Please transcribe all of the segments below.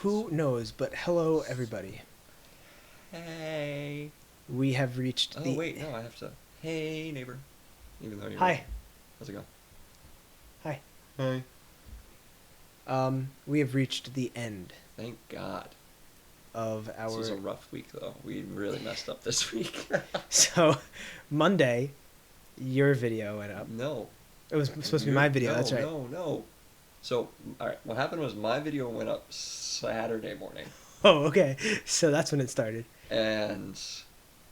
Who knows? But hello, everybody. Hey. We have reached Oh the. wait, no, I have to. Hey, neighbor. Even though you're. Hi. How's it going? Hi. Hi. We have reached the end Thank God. of This was a our. rough week though. We really messed up this week. So, Monday, your video went up. No. It was supposed to be my video. No, That's right. no, no. So, all right. What happened was my video went up Saturday morning, Oh, okay. So that's when it started. and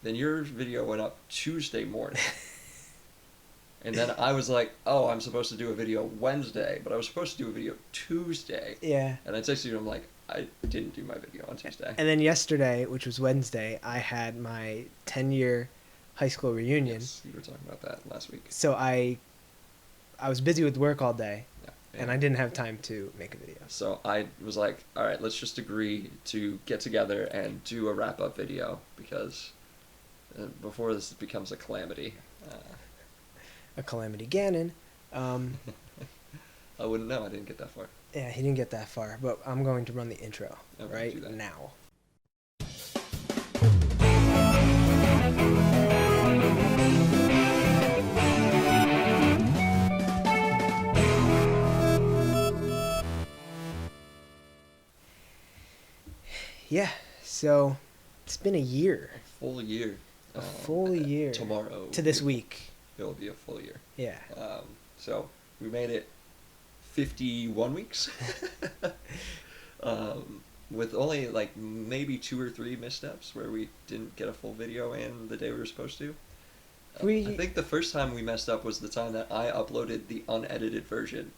then your video went up Tuesday morning. And then I was like, oh, I'm supposed to do a video Wednesday, but I was supposed to do a video Tuesday. Yeah. And I texted you, I'm like, I didn't do my video on Tuesday. And then yesterday, which was Wednesday, I had my 10-year high school reunion. Yes, you were talking about that last week. So I was busy with work all day, Yeah. and I didn't have time to make a video. So I was like, all right, let's just agree to get together and do a wrap-up video because before this becomes a calamity. A calamity Ganon. I wouldn't know. I didn't get that far. Yeah, he didn't get that far, but I'm going to run the intro Okay, right do that. now. Yeah, so it's been a year. A full year. A full year. Tomorrow. To this week. It'll be a full year. Yeah. So we made it 51 weeks. With only like maybe 2 or 3 missteps where we didn't get a full video in the day we were supposed to. I think the first time we messed up was the time that I uploaded the unedited version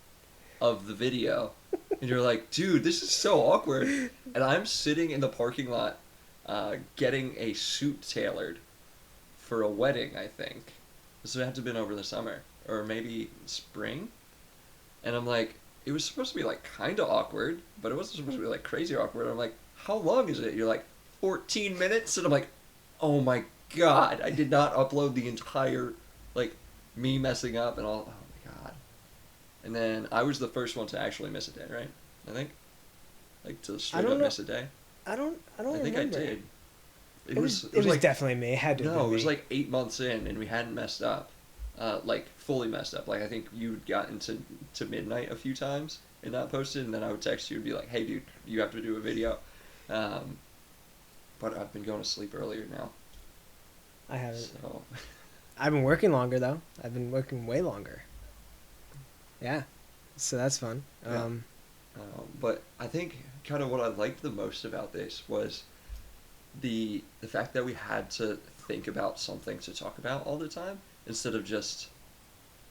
of the video. And you're like, dude, this is so awkward. And I'm sitting in the parking lot getting a suit tailored for a wedding, I think. This would have to have been over the summer. Or maybe spring. And I'm like, it was supposed to be like kind of awkward, but it wasn't supposed to be like crazy awkward. I'm like, how long is it? You're like, 14 minutes? And I'm like, oh my God, I did not upload the entire, like, me messing up and all. Oh my God. And then I was the first one to actually miss a day, right? I think? Like, to straight up miss a day? I don't I think remember. I did. It was like, definitely me. It had to have been No, it was me. like 8 months in and we hadn't messed up. Like, fully messed up. Like, I think you'd gotten to midnight a few times and not posted, and then I would text you and be like, hey, dude, you have to do a video. But I've been going to sleep earlier now. I haven't. So, I've been working longer, though. I've been working way longer. Yeah. So that's fun. Yeah. But I think kind of what I liked the most about this was the fact that we had to think about something to talk about all the time instead of just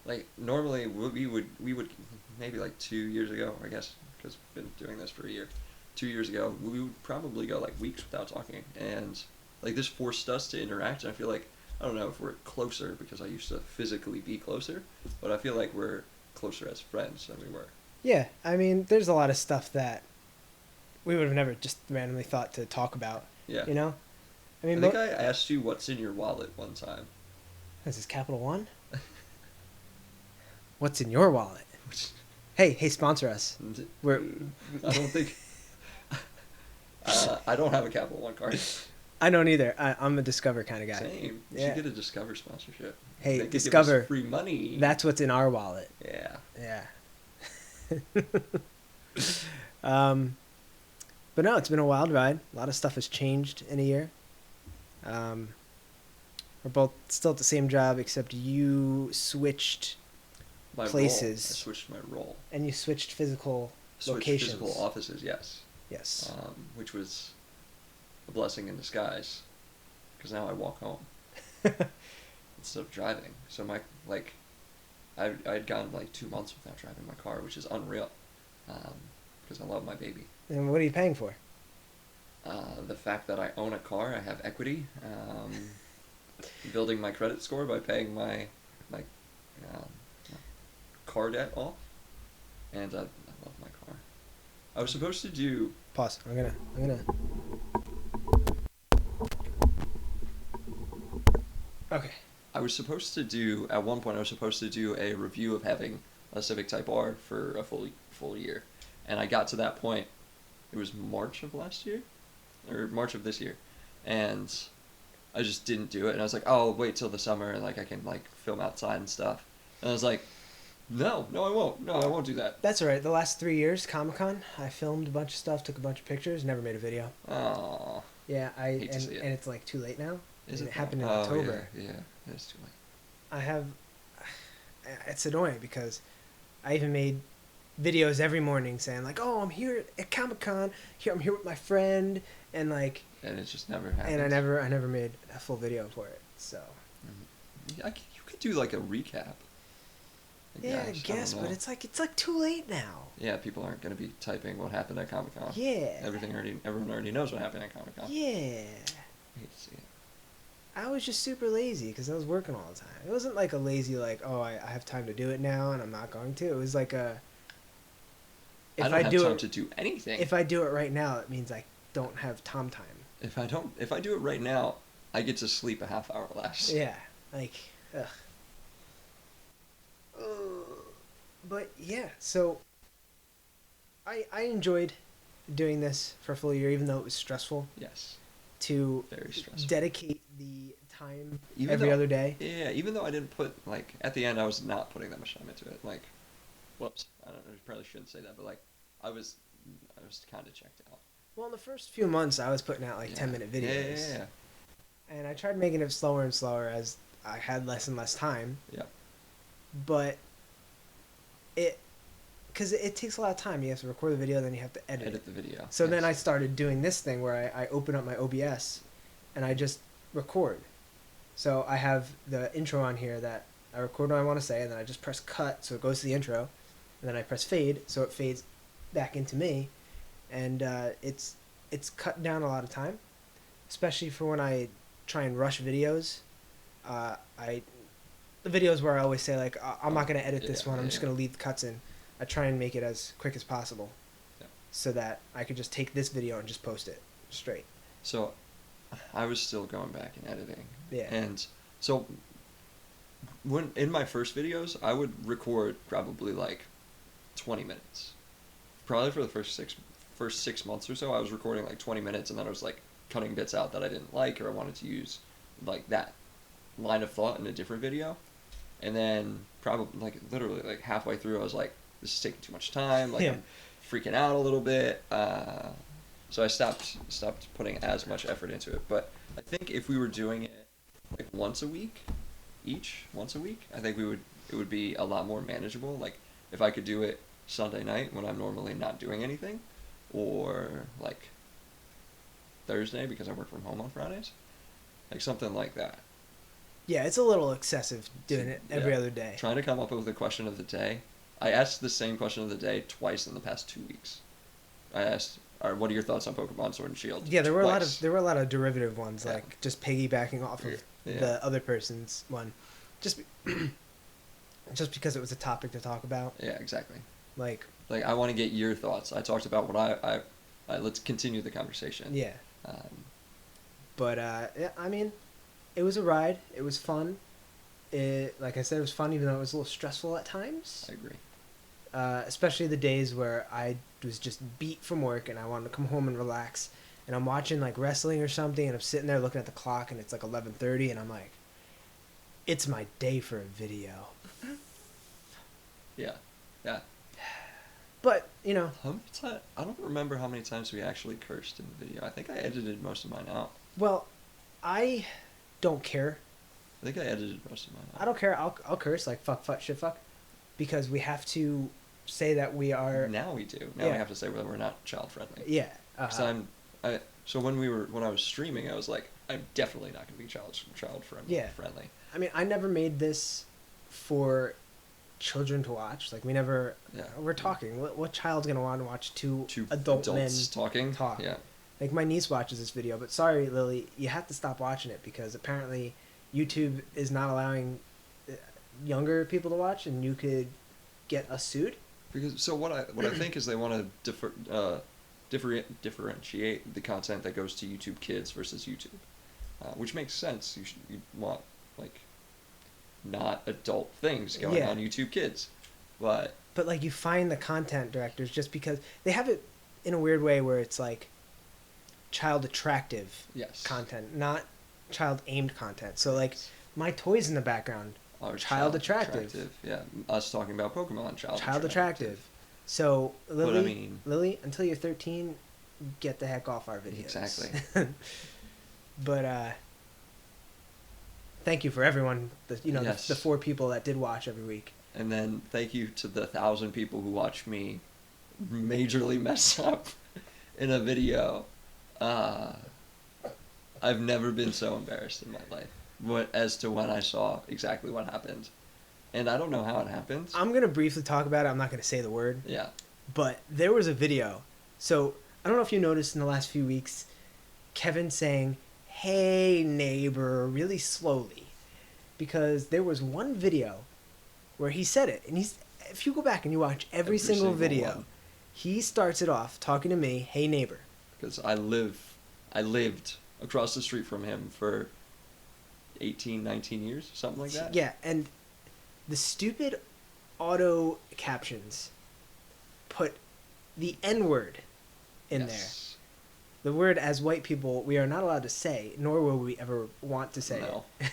like normally we would maybe like 2 years ago, I guess, because we've been doing this for a year. 2 years ago, we would probably go like weeks without talking, and like this forced us to interact. And I feel like I don't know if we're closer because I used to physically be closer, but I feel like we're closer as friends than we were. Yeah, I mean, there's a lot of stuff that we would have never just randomly thought to talk about. Yeah. You know? I I mean, think I asked you what's in your wallet one time. This is Capital One? What's in your wallet? Hey, sponsor us. We're I don't think. I don't have a Capital One card. I don't either. I'm a Discover kind of guy. Same. You Yeah. should get a Discover sponsorship. Hey, They could Discover. give us free money. That's what's in our wallet. Yeah. Yeah. But no, it's been a wild ride. A lot of stuff has changed in a year. We're both still at the same job, except you switched My places. Role. I switched my role. And you switched physical Switched locations. physical offices, yes. Yes. Which was a blessing in disguise, because now I walk home instead of driving. So I'd gone like 2 months without driving my car, which is unreal, because I love my baby. And what are you paying for? The fact that I own a car, I have equity, building my credit score by paying my car debt off, and I love my car. I was supposed to do. Pause. I'm gonna. Okay. At one point I was supposed to do a review of having a Civic Type R for a full year, and I got to that point, it was March of last year, or March of this year, and I just didn't do it. And I was like, oh, I'll wait till the summer and like I can like film outside and stuff. And I was like, no, no, I won't. No, I won't do that. That's all right. The last 3 years, Comic-Con, I filmed a bunch of stuff, took a bunch of pictures, never made a video. Oh, Yeah, hate to see it. and it's like too late now. I Is mean, it? it happened in Oh, October. yeah, yeah. It's too late. I have. It's annoying because I even made videos every morning saying like, "Oh, I'm here at Comic Con. Here, I'm here with my friend," and like, And it just never happened. and I never made a full video for it. So. Yeah, you could do like a recap. Yeah, I guess, but it's like too late now. Yeah, people aren't going to be typing what happened at Comic Con. Yeah. Everyone already knows what happened at Comic Con. Yeah. I hate to see it. I was just super lazy because I was working all the time. It wasn't like a lazy like, oh, I have time to do it now and I'm not going to. It was like a. I don't have time to do anything. If I do it right now, it means I don't have Tom time. If I do it right now, I get to sleep a half hour less. Yeah, like, ugh. But yeah, so I enjoyed doing this for a full year, even though it was stressful. Yes. To very stressful. Dedicate the time Even every though, other day. Yeah, even though I didn't put like at the end, I was not putting that much time into it. Like, whoops, I don't know. I probably shouldn't say that, but like, I was kind of checked out. Well, in the first few months, I was putting out like 10-minute videos. Yeah. And I tried making it slower and slower as I had less and less time. Yeah. But because it takes a lot of time. You have to record the video, then you have to edit the video. So then I started doing this thing where I open up my OBS and I just record. So I have the intro on here that I record what I want to say, and then I just press cut so it goes to the intro, and then I press fade so it fades back into me, and it's cut down a lot of time, especially for when I try and rush videos. The videos where I always say like, I'm not gonna edit this one, I'm just gonna leave the cuts in. I try and make it as quick as possible, so that I could just take this video and just post it straight. So, I was still going back and editing. Yeah. And so, when in my first videos, I would record probably like 20 minutes. Probably for the first six months or so, I was recording like 20 minutes, and then I was like cutting bits out that I didn't like or I wanted to use, like that line of thought in a different video. And then probably like literally like halfway through, I was like, this is taking too much time. Like I'm freaking out a little bit. So I stopped putting as much effort into it. But I think if we were doing it like once a week, I think it would be a lot more manageable. Like if I could do it Sunday night when I'm normally not doing anything, or like Thursday because I work from home on Fridays, like something like that. Yeah, it's a little excessive doing it every other day. Trying to come up with the question of the day. I asked the same question of the day twice in the past 2 weeks. I asked, "What are your thoughts on Pokemon Sword and Shield?" Yeah, there were a lot of derivative ones, like just piggybacking off of the other person's one, just because it was a topic to talk about. Yeah, exactly. Like I want to get your thoughts. I talked about what I let's continue the conversation. Yeah. But I mean, it was a ride. It was fun. Like I said, it was fun, even though it was a little stressful at times. I agree. Especially the days where I was just beat from work and I wanted to come home and relax, and I'm watching like wrestling or something, and I'm sitting there looking at the clock and it's like 11:30, and I'm like, it's my day for a video. Yeah. But you know, I don't remember how many times we actually cursed in the video. I think I edited most of mine out. Well, I don't care. I think I edited most of mine out. I don't care. I'll curse like fuck, shit, fuck, because we have to say that we are. Now we do. Now we have to say that we're not child friendly. Yeah. So when I was streaming, I was like, I'm definitely not going to be child friendly. Yeah. I mean, I never made this for children to watch. Like we never. Yeah. We're talking. What child's gonna want to watch two adults men talking? Talk. Yeah. Like my niece watches this video, but sorry, Lily, you have to stop watching it because apparently YouTube is not allowing younger people to watch, and you could get us sued. Because what I think is they want to differentiate the content that goes to YouTube Kids versus YouTube, which makes sense. You want like not adult things going on YouTube Kids, but like you find the content directors just because they have it. in a weird way where it's like child attractive Yes. content, not child aimed content. So like my toys in the background Are child attractive. Yeah, us talking about Pokemon, Child attractive. So But I mean, Lily, until you're 13, get the heck off our videos. Exactly. But thank you for everyone. Yes. The 4 people that did watch every week. And then thank you to the 1,000 people who watched me majorly mess up in a video. I've never been so embarrassed in my life as to when I saw exactly what happened. And I don't know how it happened. I'm going to briefly talk about it. I'm not going to say the word. Yeah. But there was a video. So I don't know if you noticed in the last few weeks, Kevin saying, "Hey neighbor," really slowly. Because there was one video where he said it. And if you go back and you watch every single video, one. he starts it off talking to me, "Hey neighbor." Because I lived across the street from him for 18, 19 years, something like that. Yeah, and the stupid auto captions put the N-word in there. The word, as white people, we are not allowed to say, nor will we ever want to say it.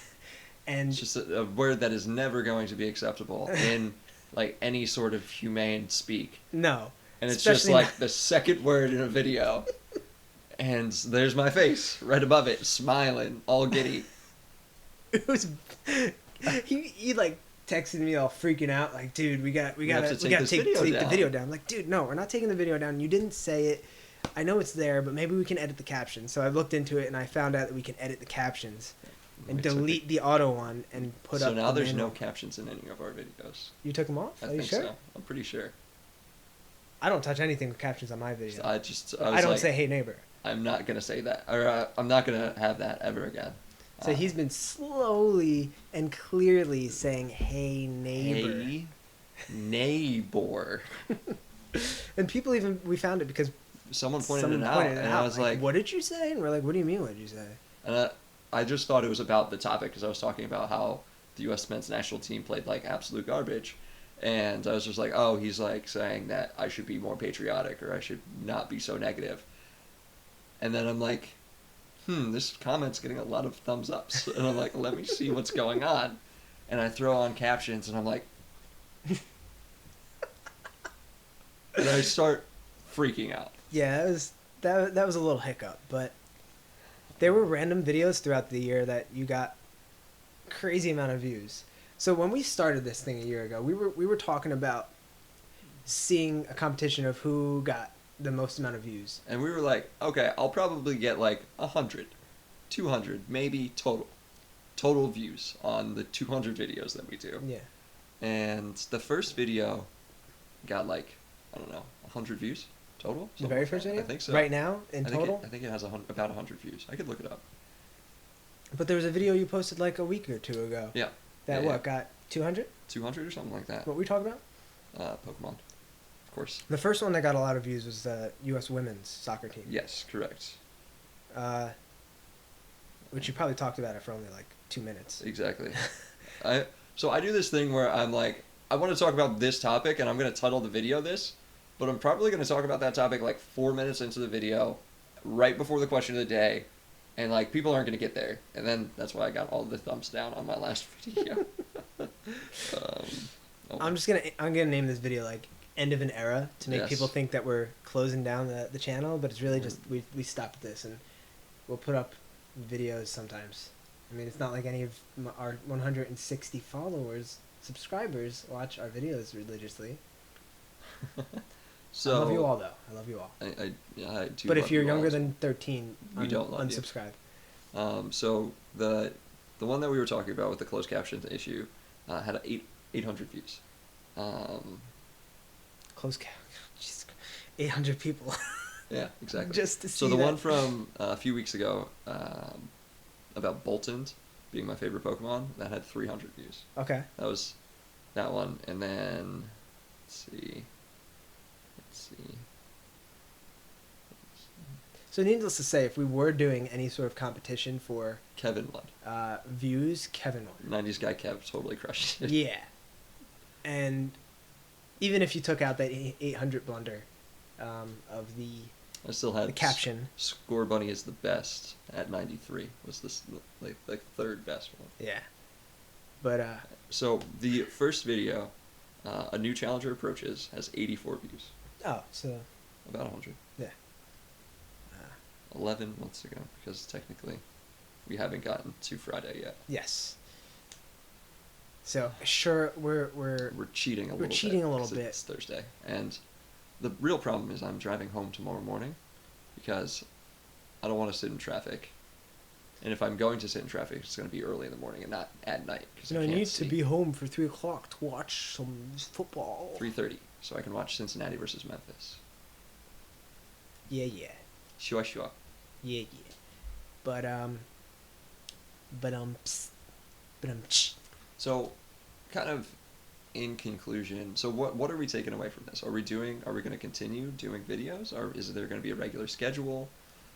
And it's just a word that is never going to be acceptable in like any sort of humane speak. No. And it's just like the second word in a video. And there's my face right above it, smiling, all giddy. It was he like texted me all freaking out, like, "Dude, we gotta take the video down." I'm like, "Dude, no, we're not taking the video down. You didn't say it. I know it's there, but maybe we can edit the captions." So I looked into it and I found out that we can edit the captions and delete the auto one and put up. So now there's no captions in any of our videos. You took them off? I Are you think sure? so. I'm pretty sure. I don't touch anything with captions on my video. I don't say "Hey neighbor." I'm not gonna say that, or I'm not gonna have that ever again. So he's been slowly and clearly saying, "Hey neighbor." Hey neighbor. And people we found it because someone pointed it out, and I was like, "What did you say?" And we're like, "What do you mean? What did you say?" And I just thought it was about the topic because I was talking about how the U.S. men's national team played like absolute garbage, and I was just like, "Oh, he's like saying that I should be more patriotic or I should not be so negative." And then I'm like, this comment's getting a lot of thumbs ups. And I'm like, let me see what's going on. And I throw on captions, and I'm like, and I start freaking out. Yeah, that was a little hiccup, but there were random videos throughout the year that you got crazy amount of views. So when we started this thing a year ago, we were talking about seeing a competition of who got the most amount of views. And we were like, okay, I'll probably get like 100, 200, maybe total views on the 200 videos that we do. Yeah. And the first video got like, I don't know, 100 views total? The very first video? I think so. Right now, in total? I think it has about 100 views. I could look it up. But there was a video you posted like a week or two ago. Yeah. That got 200? 200 or something like that. What were we talking about? Pokemon. Of course. The first one that got a lot of views was the U.S. women's soccer team. Yes, correct. Which you probably talked about it for only like 2 minutes. Exactly. So I do this thing where I'm like, I want to talk about this topic, and I'm going to title the video this, but I'm probably going to talk about that topic like 4 minutes into the video, right before the question of the day, and like people aren't going to get there, and then that's why I got all the thumbs down on my last video. I'm gonna name this video like "End of an Era" to make Yes. people think that we're closing down the channel, but it's really just we stopped this, and we'll put up videos sometimes. I mean, it's not like any of our 160 subscribers watch our videos religiously. So I love you all, though. I love you all. I do. But if you're you all. younger than 13, we don't love unsubscribe. So the one that we were talking about with the closed captions issue had 800 views. Closed captions. 800 people. Yeah, exactly. Just to see So the one from a few weeks ago about Bolton being my favorite Pokemon, that had 300 views. Okay. That was that one. And then, let's see. So needless to say, if we were doing any sort of competition for Kevin won. views, Kevin won. 90s guy Kev totally crushed it. Yeah. And even if you took out that 800 blunder, of the I still had caption. Score Bunny is the best at 93. Was this like third best one? Yeah. But so the first video, a new challenger approaches, has 84 views. Oh, so about 100. Yeah. 11 months ago, because technically we haven't gotten to Friday yet. Yes. So sure, we're cheating a little bit. We're cheating a little bit. It's Thursday, and the real problem is I'm driving home tomorrow morning because I don't want to sit in traffic. And if I'm going to sit in traffic, it's going to be early in the morning and not at night. I need to be home for 3 o'clock to watch some football. 3:30, so I can watch Cincinnati versus Memphis. Yeah. Sure. Yeah. But So, kind of in conclusion, so what are we taking away from this? Are we going to continue doing videos? Or is there going to be a regular schedule?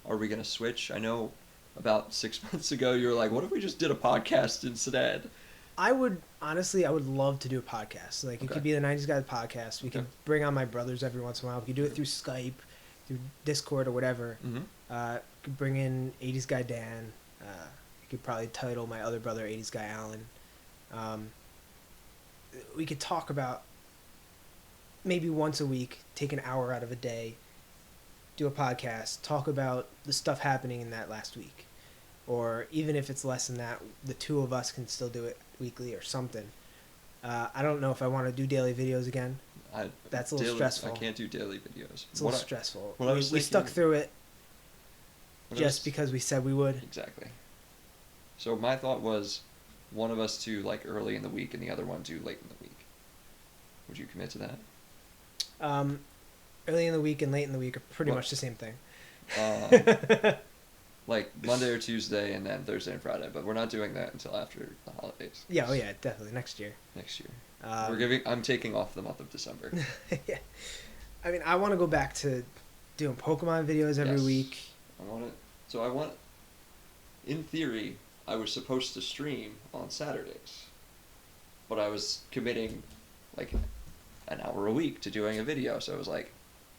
Are we going to switch? I know about 6 months ago you were like, what if we just did a podcast instead? I would love to do a podcast. Like, it could be the 90s Guys podcast. We could bring on my brothers every once in a while. We could do it through Skype, through Discord or whatever. Mm-hmm. Could bring in 80s Guy Dan. You could probably title my other brother 80s Guy Alan. We could talk about maybe once a week, take an hour out of a day, do a podcast, talk about the stuff happening in that last week. Or even if it's less than that, the two of us can still do it weekly or something. I don't know if I want to do daily videos again. That's a little stressful. I can't do daily videos. It's a little stressful. We stuck through it just because we said we would. Exactly. So my thought was one of us do like early in the week and the other one do late in the week. Would you commit to that? Early in the week and late in the week are pretty much the same thing. Like Monday or Tuesday and then Thursday and Friday, but we're not doing that until after the holidays. Yeah, definitely next year. I'm taking off the month of December. Yeah. I mean, I want to go back to doing Pokemon videos every week. In theory, I was supposed to stream on Saturdays, but I was committing like an hour a week to doing a video, so it was like,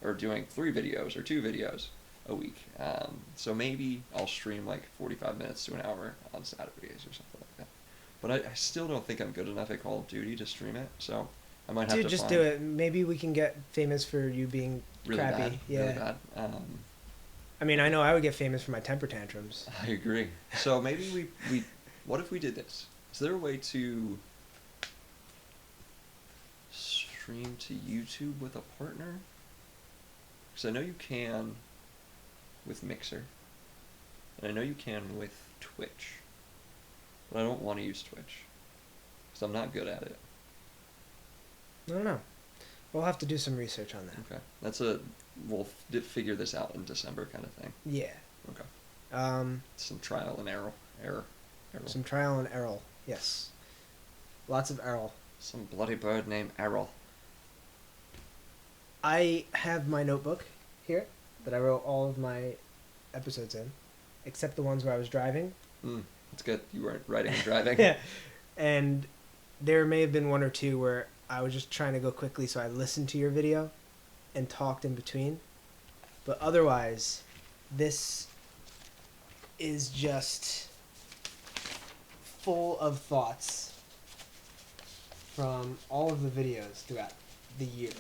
or doing 3 videos or 2 videos a week. So maybe I'll stream like 45 minutes to an hour on Saturdays or something like that. But I still don't think I'm good enough at Call of Duty to stream it, so I might have to just do it. Maybe we can get famous for you being really crappy. Bad, yeah. Really bad. I mean, I know I would get famous for my temper tantrums. I agree. So maybe we what if we did this? Is there a way to stream to YouTube with a partner? Because I know you can with Mixer, and I know you can with Twitch, but I don't want to use Twitch because I'm not good at it. I don't know. We'll have to do some research on that. Okay, we'll figure this out in December kind of thing. Yeah. Okay. Some trial and error. Some trial and error. Yes. Lots of error. Some bloody bird named Errol. I have my notebook here that I wrote all of my episodes in, except the ones where I was driving. That's good. You weren't writing and driving. Yeah. And there may have been 1 or 2 where I was just trying to go quickly, so I listened to your video and talked in between. But otherwise, this is just full of thoughts from all of the videos throughout the year.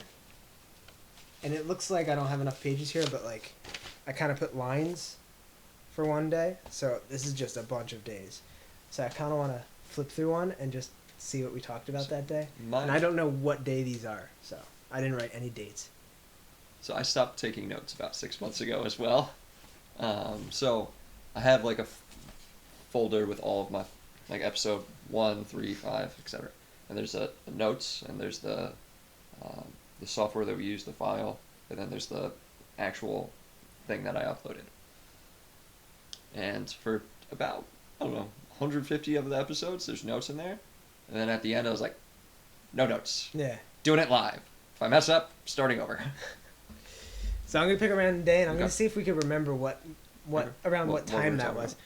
And it looks like I don't have enough pages here, but like I kind of put lines for one day. So this is just a bunch of days. So I kind of want to flip through one and just see what we talked about that day. And I don't know what day these are, so I didn't write any dates. So I stopped taking notes about 6 months ago as well. So I have like a folder with all of my like episode 1, 3, 5, etc. And there's the notes, and there's the software that we use, the file, and then there's the actual thing that I uploaded. And for about, I don't know, 150 of the episodes, there's notes in there. And then at the end, I was like, no notes. Yeah. Doing it live. If I mess up, starting over. So I'm going to pick a random day, and I'm going to see if we can remember what time that was.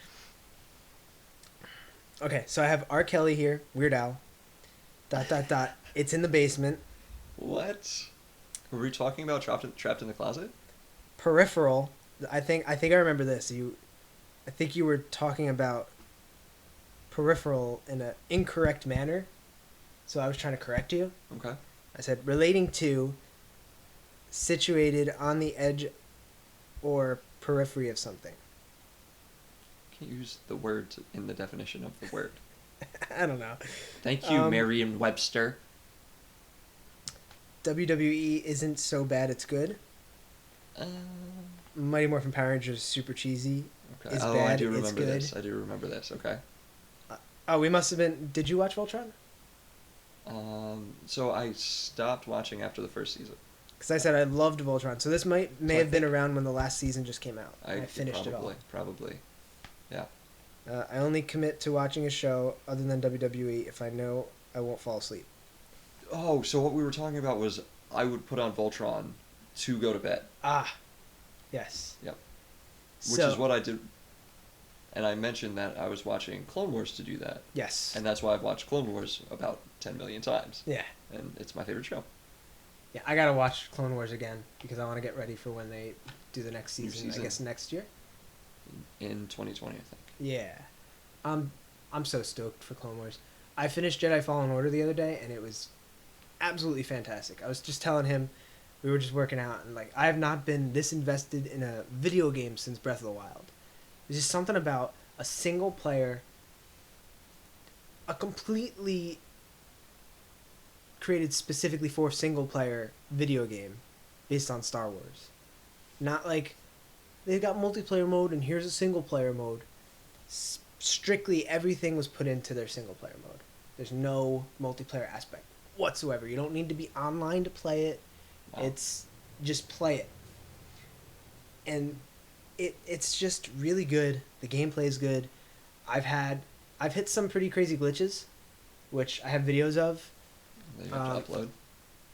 Okay, so I have R. Kelly here, Weird Al, ... It's in the basement. What? Were we talking about trapped in the closet? Peripheral. I think I remember this. I think you were talking about peripheral in an incorrect manner. So I was trying to correct you. Okay. I said relating to, situated on the edge or periphery of something. Can't use the word in the definition of the word. I don't know. Thank you, Merriam-Webster. WWE isn't so bad it's good. Uh, Mighty Morphin Power Rangers is super cheesy. okay. It's I bad, do it's remember good. this. I do remember this. Okay. Oh, we must have been. Did you watch Voltron? So I stopped watching after the first season. Because I said I loved Voltron, so this may So I have been think- around when the last season just came out. I finished probably, it all. Probably. Yeah. I only commit to watching a show other than WWE if I know I won't fall asleep. Oh, so what we were talking about was I would put on Voltron to go to bed. Ah, yes. Yep. Which is what I did. And I mentioned that I was watching Clone Wars to do that. Yes. And that's why I've watched Clone Wars about 10 million times. Yeah. And it's my favorite show. Yeah, I gotta watch Clone Wars again because I want to get ready for when they do the next New season. I season. guess next year. In 2020, I think. Yeah, I'm so stoked for Clone Wars. I finished Jedi Fallen Order the other day and it was absolutely fantastic. I was just telling him, we were just working out and like I have not been this invested in a video game since Breath of the Wild. There's just something about a single player, a completely created specifically for single player video game based on Star Wars. Not like they've got multiplayer mode and here's a single player mode. Strictly everything was put into their single player mode. There's no multiplayer aspect whatsoever. You don't need to be online to play it. Wow. It's just play it. And it's just really good. The gameplay is good. I've hit some pretty crazy glitches, which I have videos of. They have to upload.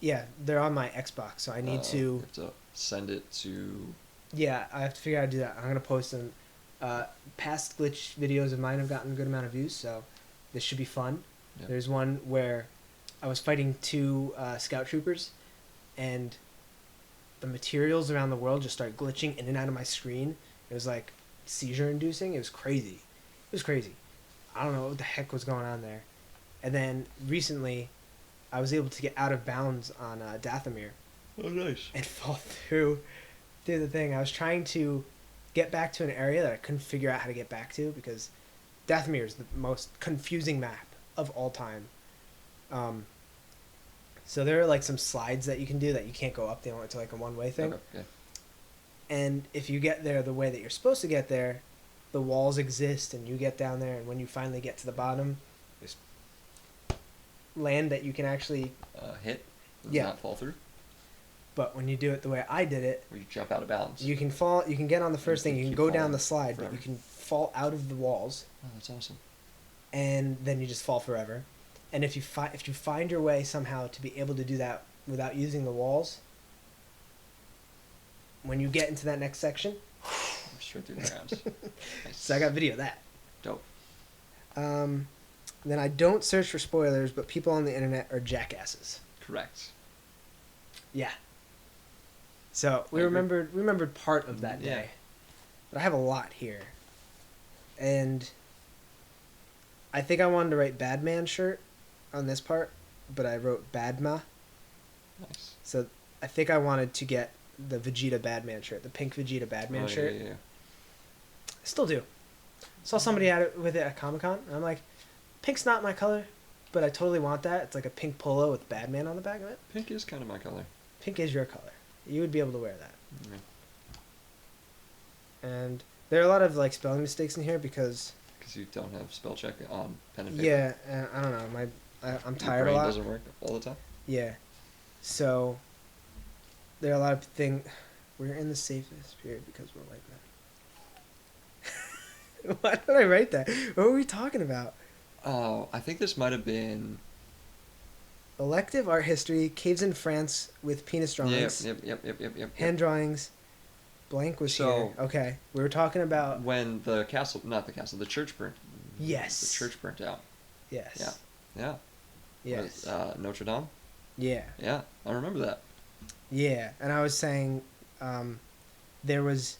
Yeah, they're on my Xbox, so I need to. You have to send it to. Yeah, I have to figure out how to do that. I'm gonna post them. Past glitch videos of mine have gotten a good amount of views, so this should be fun. Yep. There's one where I was fighting two scout troopers, and the materials around the world just started glitching in and out of my screen. It was like seizure inducing. It was crazy. It was crazy. I don't know what the heck was going on there. And then recently, I was able to get out of bounds on Dathomir Oh, nice. and fall through the thing. I was trying to get back to an area that I couldn't figure out how to get back to because Dathomir is the most confusing map of all time. So there are like some slides that you can do that you can't go up. They only to like a one-way thing. Okay. And if you get there the way that you're supposed to get there, the walls exist and you get down there, and when you finally get to the bottom, there's land that you can actually. Hit. Does Yeah. not fall through. But when you do it the way I did it, Or you jump out of bounds. you can fall. You can get on the first thing. You can keep go down falling the slide, but forever. you can fall out of the walls, Oh, that's awesome. and then you just fall forever. And if you find your way somehow to be able to do that without using the walls, when you get into that next section, Straight through the grounds. Nice. so I got video of that. Dope. Then I don't search for spoilers, but people on the internet are jackasses. Correct. Yeah. So we I agree. remembered part of that Yeah. day, but I have a lot here, and I think I wanted to write Badman shirt on this part, but I wrote Badma. Nice. So I think I wanted to get the Vegeta Badman shirt, the pink Vegeta Badman Oh, shirt. Yeah. I still do. Saw somebody had it with it at Comic-Con, and I'm like, pink's not my color, but I totally want that. It's like a pink polo with Badman on the back of it. Pink is kind of my color. Pink is your color. You would be able to wear that. Yeah. And there are a lot of like spelling mistakes in here because Because you don't have spell check on pen and paper. yeah, I don't know. I'm Your tired a brain lot. doesn't work all the time. Yeah, so there are a lot of things. We're in the safest period because we're white men. Why did I write that? What were we talking about? Oh, I think this might have been. Elective art history, caves in France with penis drawings, Yep. hand drawings. Blank was So- here. Okay, we were talking about When the castle, not the castle, the church burnt. Yes. The church burnt out. yes. Yeah. Yeah. Yes. With, Notre Dame. Yeah. Yeah, I remember that. Yeah, and I was saying, um, there was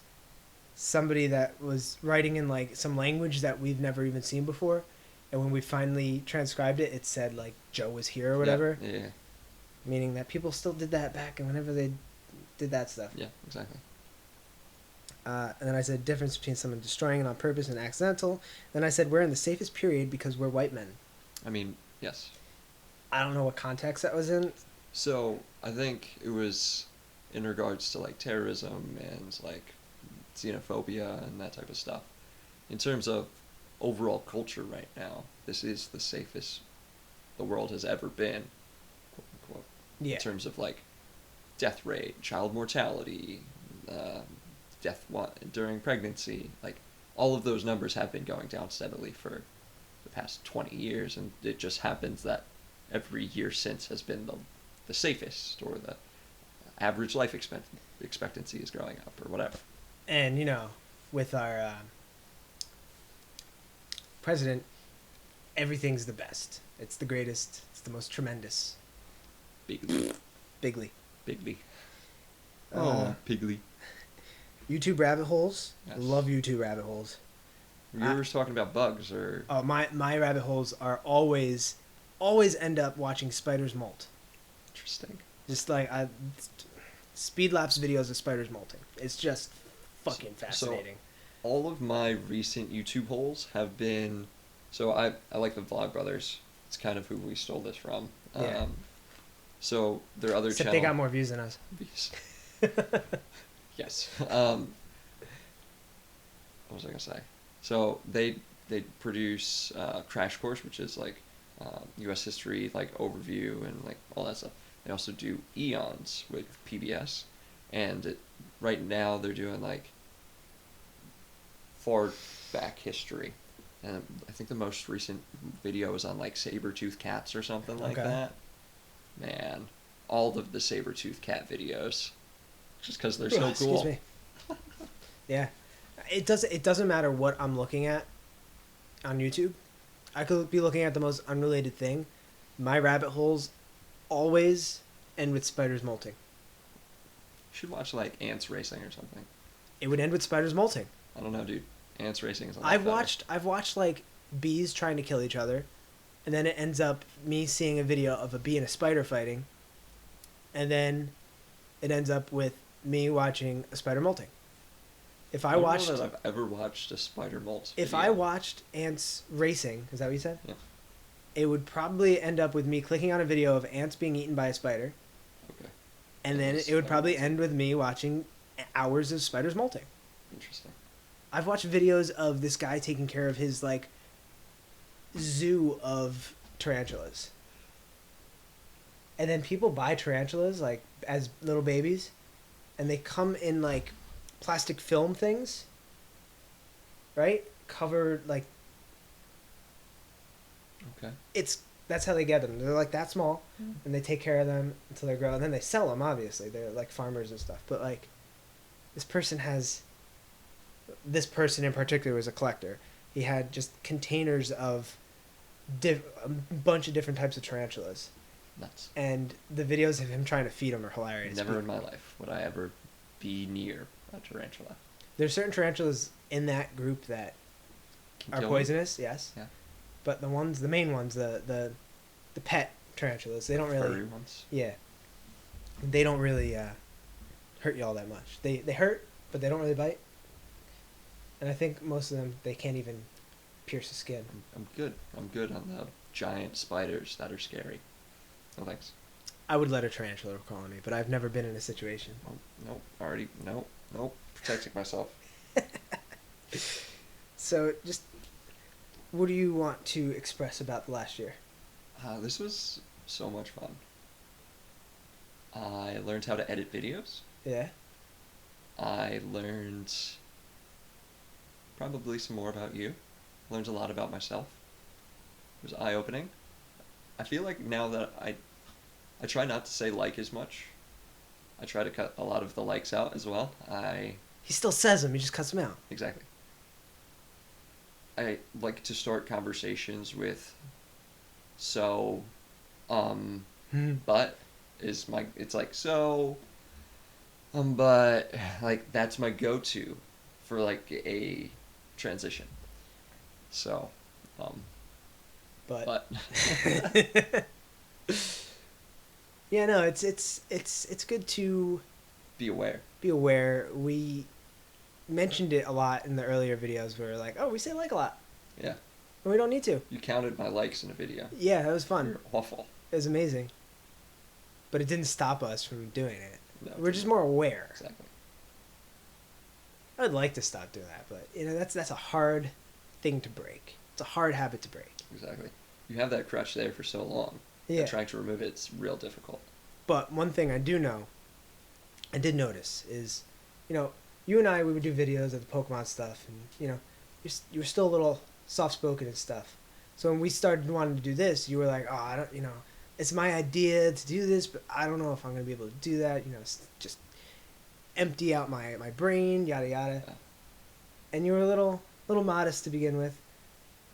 somebody that was writing in like some language that we've never even seen before, and when we finally transcribed it, it said like Joe was here or Yeah, whatever, yeah, meaning that people still did that back and whenever they did that stuff. yeah, exactly. And then I said difference between someone destroying it on purpose and accidental. Then I said we're in the safest period because we're white men. I mean, yes. I don't know what context that was in. So I think it was in regards to like terrorism and like xenophobia and that type of stuff. In terms of overall culture right now, this is the safest the world has ever been, quote unquote. Yeah. In terms of like death rate, child mortality, uh, during pregnancy, like all of those numbers have been going down steadily for the past 20 years, and it just happens that every year since has been the safest, or the average life expectancy is growing up, or whatever. And you know, with our president, everything's the best. It's the greatest. It's the most tremendous. Bigly. Bigly. Bigly. Uh, Pigly. YouTube rabbit holes. Yes. Love YouTube rabbit holes. You were talking about bugs, or Oh, my rabbit holes are always end up watching spiders molt. interesting. Just like speed lapse videos of spiders molting. It's just fucking fascinating. So, all of my recent YouTube holes have been. So I like the Vlog Brothers. It's kind of who we stole this from. Yeah. So their other Except channel. they got more views than us. Yes. What was I gonna say? So they produce Crash Course, which is like U.S. history, like overview and like all that stuff. They also do Eons with PBS, and right now they're doing like far back history, and I think the most recent video is on like saber-toothed cats or something like Okay. that. Man, all of the saber-toothed cat videos, just because they're so cool. Excuse me. Yeah, it doesn't matter what I'm looking at on YouTube. I could be looking at the most unrelated thing. My rabbit holes always end with spiders molting. You should watch like ants racing or something. It would end with spiders molting. I don't know, dude. Ants racing is a lot I've better. watched like bees trying to kill each other, and then it ends up me seeing a video of a bee and a spider fighting, and then it ends up with me watching a spider molting. If I don't watched, know that I've ever watched a spider molt. if Video. I watched ants racing, is that what you said? Yeah. It would probably end up with me clicking on a video of ants being eaten by a spider, Okay. and then Yes, it would spider probably molting. end with me watching hours of spiders molting. Interesting. I've watched videos of this guy taking care of his like zoo of tarantulas. And then people buy tarantulas like as little babies, and they come in like plastic film things, right? Covered like Okay. that's how they get them. They're like that small, and they take care of them until they grow, and then they sell them. Obviously, they're like farmers and stuff. But like, this person in particular was a collector. He had just containers of a bunch of different types of tarantulas, Nuts. and the videos of him trying to feed them are hilarious. Never in my life would I ever be near a tarantula. There's certain tarantulas in that group that Can are kill me. poisonous, yes. Yeah. But the main ones, the pet tarantulas, they don't really. Furry ones. Yeah. They don't really hurt you all that much. They hurt, but they don't really bite. And I think most of them they can't even pierce the skin. I'm good. I'm good on the giant spiders that are scary. No thanks. I would let a tarantula crawl on me, but I've never been in a situation. Nope. Nope. Already. Nope. Nope. Protecting myself. So just what do you want to express about the last year? This was so much fun. I learned how to edit videos. Yeah. I learned probably some more about you. Learned a lot about myself. It was eye-opening. I feel like now that I try not to say like as much. I try to cut a lot of the likes out as well. He still says them. He just cuts them out. Exactly. I like to start conversations with so, Hmm. but is my. It's like so. But like that's my go-to for like a transition. So, um, But but yeah, no, it's good to be aware. be aware. We mentioned it a lot in the earlier videos where we're like, oh, we say like a lot. Yeah. And we don't need to. You counted my likes in a video. Yeah, that was fun. You're awful. It was amazing. But it didn't stop us from doing it. No, We're just more aware. Exactly. I would like to stop doing that, but that's a hard thing to break. It's a hard habit to break. Exactly. You have that crutch there for so long. Yeah. And trying to remove it's real difficult. But one thing I did notice is, you and I, we would do videos of the Pokemon stuff, and you were still a little soft spoken and stuff. So when we started wanting to do this, you were like, oh, I don't, it's my idea to do this, but I don't know if I'm gonna be able to do that. Just empty out my brain, yada yada. Yeah. And you were a little modest to begin with,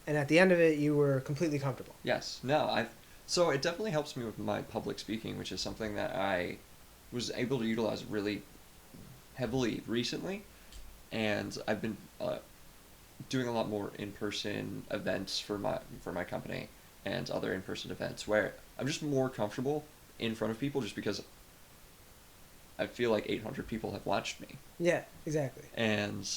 and at the end of it, you were completely comfortable. Yes. No. So it definitely helps me with my public speaking, which is something that I was able to utilize really heavily recently, and I've been doing a lot more in-person events for my company and other in-person events where I'm just more comfortable in front of people, just because I feel like 800 people have watched me. Yeah, exactly. And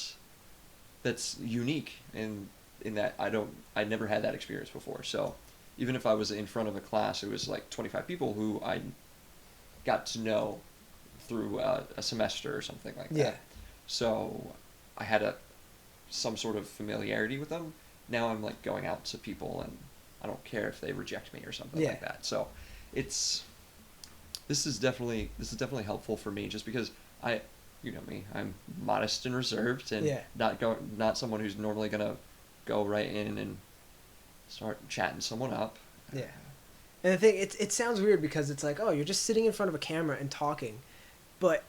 that's unique in that I never had that experience before. So even if I was in front of a class, it was like 25 people who I got to know through a semester or something like that. Yeah. So I had some sort of familiarity with them. Now I'm like going out to people and I don't care if they reject me or something like that. So this is definitely helpful for me, just because you know me, I'm modest and reserved, and not someone who's normally gonna go right in and start chatting someone up. Yeah. And the thing, it sounds weird because it's like, oh, you're just sitting in front of a camera and talking, but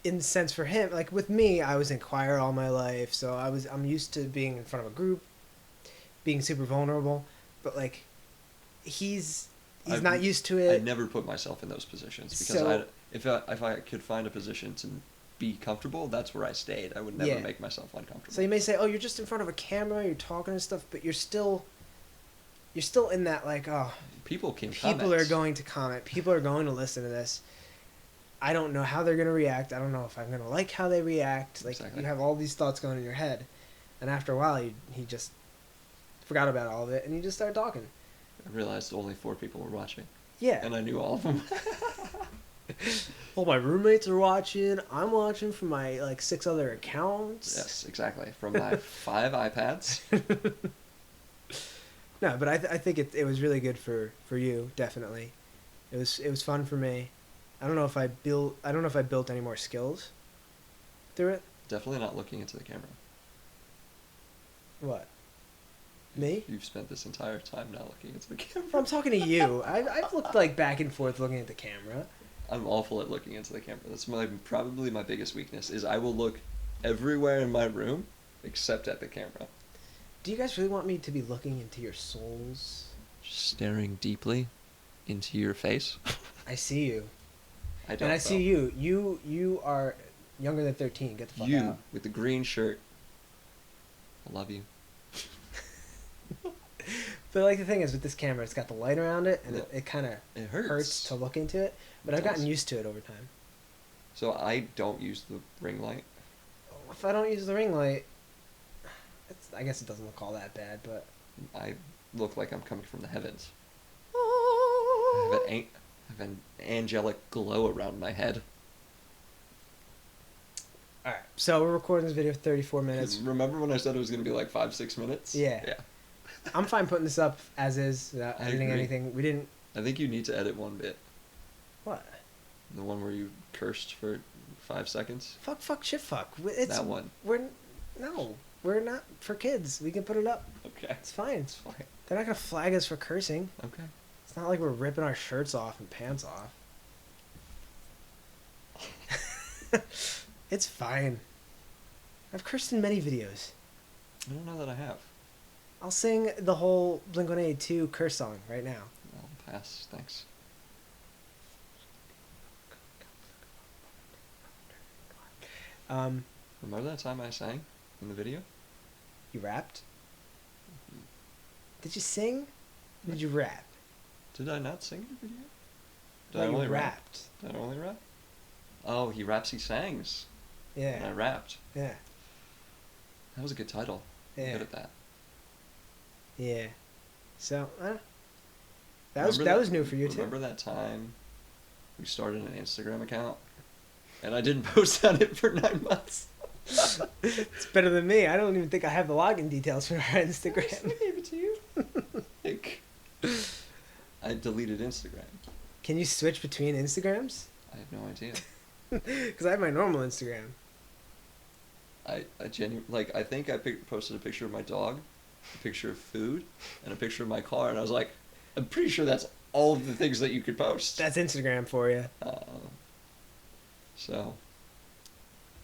in the sense for him, like with me, I was in choir all my life, so I'm used to being in front of a group, being super vulnerable, but like he's not used to it. I never put myself in those positions because if I could find a position to be comfortable, that's where I stayed. I would never make myself uncomfortable. So you may say, oh, you're just in front of a camera, you're talking and stuff, but you're still in that like, oh, people are going to comment, people are going to listen to this. I don't know how they're going to react. I don't know if I'm going to like how they react. Like, exactly. You have all these thoughts going in your head. And after a while, he just forgot about all of it, and you just started talking. I realized only 4 people were watching. Yeah. And I knew all of them. Well, my roommates are watching. I'm watching from my, 6 other accounts. Yes, exactly. From my 5 iPads. No, but I think it was really good for you, definitely. It was fun for me. I don't know if I built any more skills through it. Definitely not looking into the camera. What? Me? You've spent this entire time not looking into the camera. I'm talking to you. I've looked back and forth looking at the camera. I'm awful at looking into the camera. That's probably my biggest weakness, is I will look everywhere in my room except at the camera. Do you guys really want me to be looking into your souls? Just staring deeply into your face. I see you. I don't. And I see you. You are younger than 13. Get the fuck out. You with the green shirt. I love you. But the thing is, with this camera, it's got the light around it, and it kind of it hurts to look into it. But I've gotten used to it over time. So I don't use the ring light. If I don't use the ring light, I guess it doesn't look all that bad. But I look like I'm coming from the heavens. I have an angelic glow around my head. Alright, so we're recording this video for 34 minutes. Remember when I said it was going to be 5-6 minutes? Yeah. I'm fine putting this up as is, without editing agree. anything. We didn't... I think you need to edit one bit. What? The one where you cursed for 5 seconds? Fuck, shit, fuck. That one. We're not for kids. We can put it up. Okay. It's fine. It's fine. They're not going to flag us for cursing. Okay. It's not like we're ripping our shirts off and pants off. It's fine. I've cursed in many videos. I don't know that I have. I'll sing the whole Blink-182 curse song right now. I'll pass, thanks. Um, Remember that time I sang in the video? you rapped? Did you sing? Or did you rap? Did I not sing in the video? Did No, I you only rap? rapped. Did I only rap? Oh, he raps, he sangs. And I Yeah. rapped. Yeah. That was a good title. I'm Yeah. good at that. Yeah. So, Remember that was new for you too. Remember that time we started an Instagram account and I didn't post on it for 9 months? It's better than me. I don't even think I have the login details for our Instagram. I gave it to you. Like, I deleted Instagram. Can you switch between Instagrams? I have no idea. Because I have my normal Instagram. I I think I posted a picture of my dog, a picture of food, and a picture of my car, and I was like, I'm pretty sure that's all of the things that you could post. That's Instagram for you. So.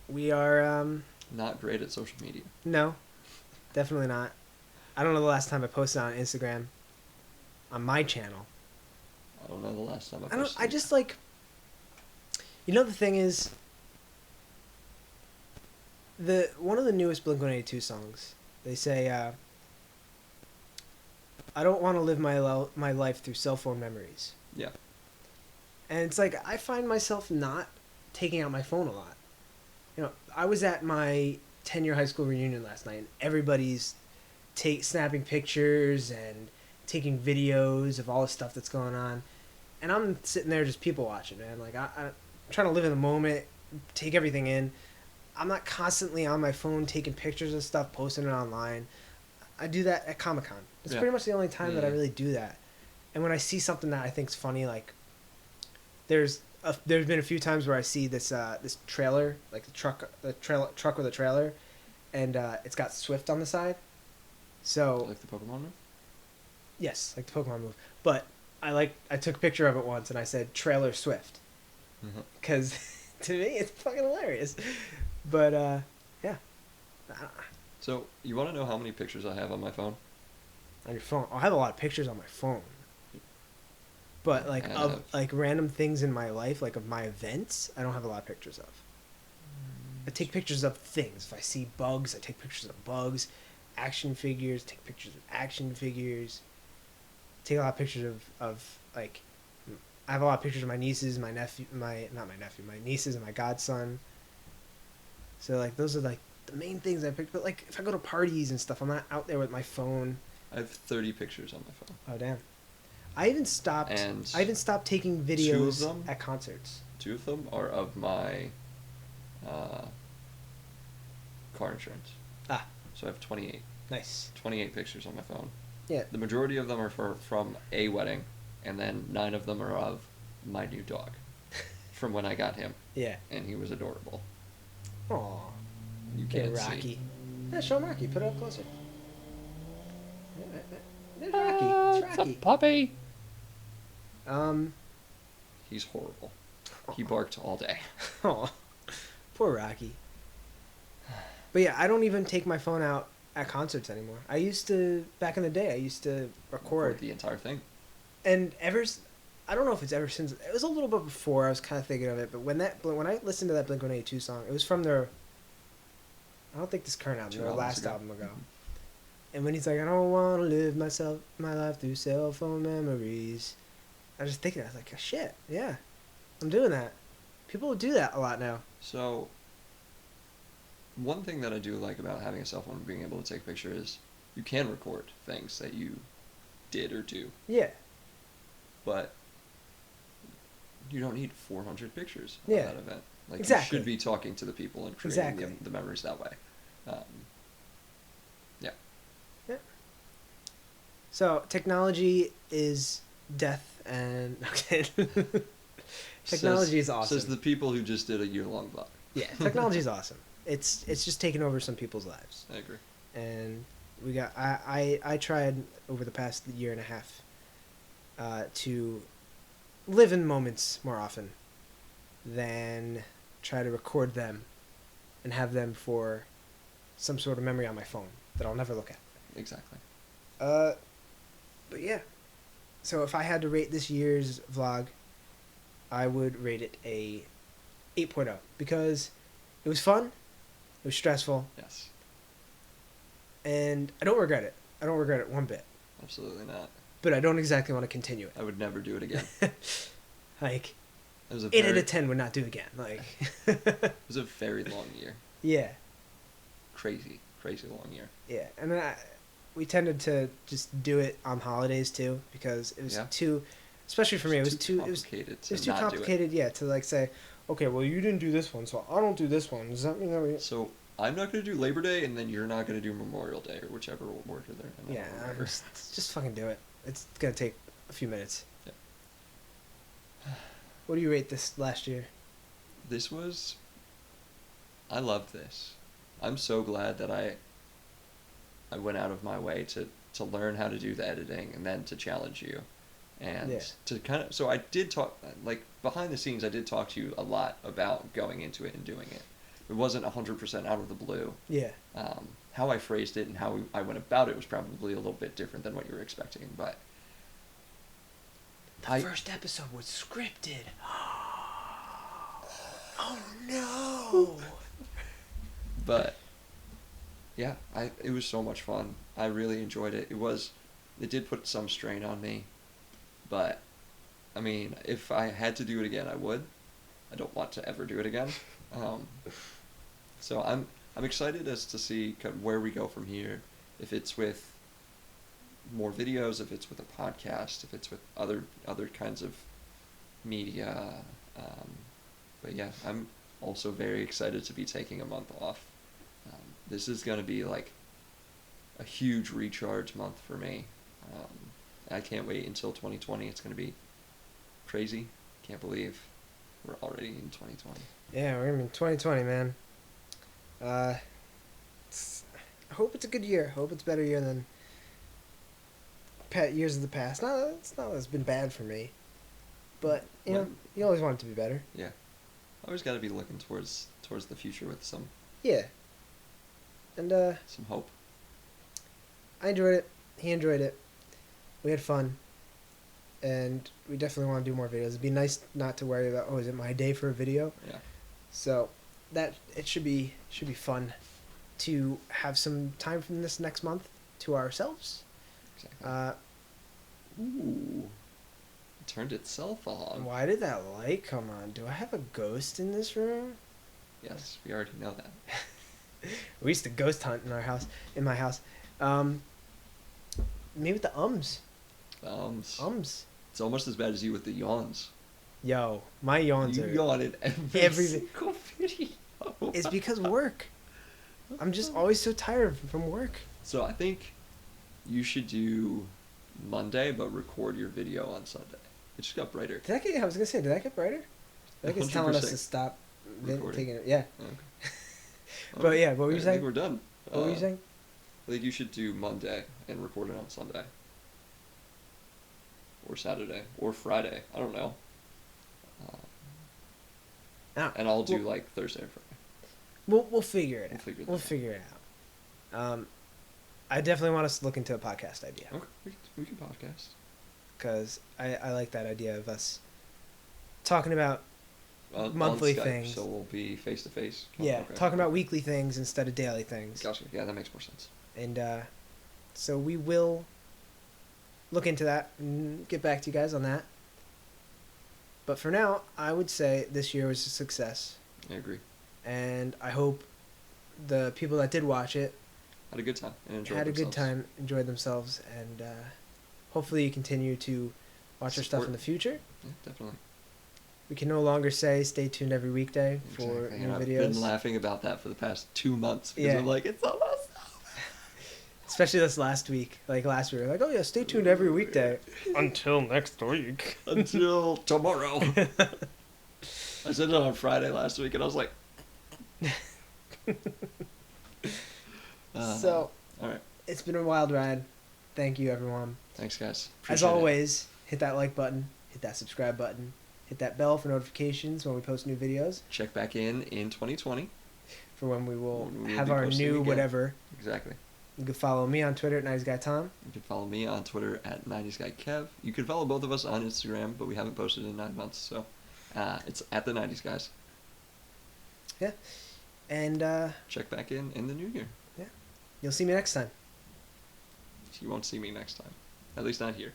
We are, Not great at social media. no, definitely not. I don't know the last time I posted on Instagram on my channel. I don't know the last time I I posted. just like, you know, the thing is, one of the newest Blink-182 songs, they say, I don't want to live my life through cell phone memories. Yeah. And it's like, I find myself not taking out my phone a lot. You know, I was at my 10-year high school reunion last night, and everybody's snapping pictures and taking videos of all the stuff that's going on. And I'm sitting there just people watching, man. Like, I'm trying to live in the moment, take everything in. I'm not constantly on my phone taking pictures of stuff, posting it online. I do that at Comic-Con. It's pretty much the only time that I really do that. And when I see something that I think's funny, like, there's been a few times where I see this trailer, like the truck with a trailer, and it's got Swift on the side. So Like the Pokemon move? Yes, like the Pokemon move. But I took a picture of it once and I said trailer Swift, because to me it's fucking hilarious. But yeah. So you want to know how many pictures I have on my phone? On your phone, I have a lot of pictures on my phone. But like of like random things in my life, like of my events, I don't have a lot of pictures of. I take pictures of things. If I see bugs, I take pictures of bugs. Action figures, take pictures of action figures. Take a lot of pictures of like, I have a lot of pictures of my nieces, my nieces and my godson. So like those are like the main things I picked. But like if I go to parties and stuff, I'm not out there with my phone. I have 30 pictures on my phone. Oh damn! I even stopped taking videos at concerts. 2 of them are of my car insurance. Ah. So I have 28. Nice. 28 pictures on my phone. Yeah. The majority of them are from a wedding, and then 9 of them are of my new dog, from when I got him. Yeah. And he was adorable. Aw. You can't Rocky. see. Yeah, show him Rocky. Put it up closer. There's Rocky. It's Rocky. It's a puppy. Um. He's horrible. He barked all day. Oh, poor Rocky. But yeah, I don't even take my phone out at concerts anymore. I used to, back in the day, I used to record the entire thing. And I don't know if it's ever since. It was a little bit before. I was kind of thinking of it, but when I listened to that Blink-182 song, it was from their. I don't think this current album, their last album ago. And when he's like, I don't want to live my life through cell phone memories, I was just thinking, I was like, oh, shit, yeah, I'm doing that. People do that a lot now. So, one thing that I do like about having a cell phone and being able to take a picture is you can record things that you did or do. Yeah. But you don't need 400 pictures of Yeah. that event. Like, Exactly. you should be talking to the people and creating the memories that way. Yeah. Yeah. So, technology is death and... Technology is awesome. Says the people who just did a year-long vlog. Yeah, technology is awesome. It's just taken over some people's lives. I agree. And I tried over the past year and a half to live in moments more often than try to record them and have them for some sort of memory on my phone that I'll never look at. Exactly. But yeah. So if I had to rate this year's vlog, I would rate it a 8.0 because It was fun. It was stressful, Yes. and I don't regret it. I don't regret it one bit. Absolutely not. But I don't exactly want to continue I would never do it again. it. Like, It was a 8 out very, of 10 would not do again. Like, it was a very long year. yeah, Crazy, crazy long year. yeah, and we tended to just do it on holidays too because it was Yeah. too, especially for me, it was too complicated. it was too complicated. Yeah, to like say, okay, well you didn't do this one, so I don't do this one. Does that mean that we? So I'm not going to do Labor Day, and then you're not going to do Memorial Day, or whichever order they're in. Yeah, just fucking do it. It's gonna take a few minutes. Yeah. What do you rate this last year? This was. I loved this. I'm so glad that I went out of my way to learn how to do the editing and then to challenge you, and Yeah. to kind of. So I did talk, like behind the scenes. I did talk to you a lot about going into it and doing it. It wasn't 100% out of the blue. Yeah. How I phrased it and how I went about it was probably a little bit different than what you were expecting, but The first episode was scripted. Oh no! but yeah, it was so much fun. I really enjoyed it. It did put some strain on me, but I mean, if I had to do it again, I would. I don't want to ever do it again. So I'm excited as to see kind of where we go from here. If it's with more videos, if it's with a podcast, if it's with other kinds of media. But yeah, I'm also very excited to be taking a month off. This is going to be like a huge recharge month for me. I can't wait until 2020. It's going to be crazy. Can't believe we're already in 2020. Yeah, we're in 2020, man. I hope it's a good year. I hope it's a better year than years of the past. It's not that it's been bad for me, but you know, you always want it to be better. Yeah, always got to be looking towards the future with some Yeah, and some hope. I enjoyed it. He enjoyed it. We had fun, and we definitely want to do more videos. It'd be nice not to worry about, oh, is it my day for a video? Yeah. So that it should be fun to have some time from this next month to ourselves. Exactly. Ooh, it turned itself on. Why did that light come on? Do I have a ghost in this room? Yes, we already know that. We used to ghost hunt in my house. Me with the ums. Ums. It's almost as bad as you with the yawns. Yo, my yawns You are yawn in every single video. It's because of work. I'm just always so tired from work. So I think you should do Monday, but record your video on Sunday. It just got brighter. I was gonna say, did that get brighter? I think it's telling us to stop taking it. Yeah. Okay. But yeah, what were you saying? I think we're done. What were you saying? I think you should do Monday and record it on Sunday. Or Saturday. Or Friday. I don't know. And I'll do like Thursday or Friday. We'll figure it out. We'll figure it out. I definitely want us to look into a podcast idea. Okay, we can podcast. Because I like that idea of us talking about on monthly Skype, things. So we'll be face to face. Yeah, Okay. talking about weekly things instead of daily things. Gotcha. Yeah, that makes more sense. And so we will look into that and get back to you guys on that. But for now, I would say this year was a success. I agree. And I hope the people that did watch it Had a good time and enjoyed had a themselves. good time, enjoyed themselves, and hopefully you continue to watch our stuff in the future. Yeah, definitely. We can no longer say stay tuned every weekday for Exactly. new And I've videos. been laughing about that for the past 2 months because Yeah. I'm like, it's almost over. Especially this last week. Like last week, we were like, oh yeah, stay tuned every weekday. Until next week. Until tomorrow. I said it on Friday last week, and I was like, So, all right. it's been a wild ride. Thank you, everyone. Thanks, guys. As Appreciate it. always, hit that like button, hit that subscribe button, hit that bell for notifications when we post new videos, Check back in 2020. for when we will When we will have be our posting new again. whatever. Exactly. You can follow me on Twitter at NiceGuyTom. You can follow me on Twitter at 90sguykev. You can follow both of us on Instagram, but we haven't posted in 9 months, so it's at the 90s guys. Yeah. And check back in the new year. yeah, you'll see me next time. You won't see me next time. At least not here.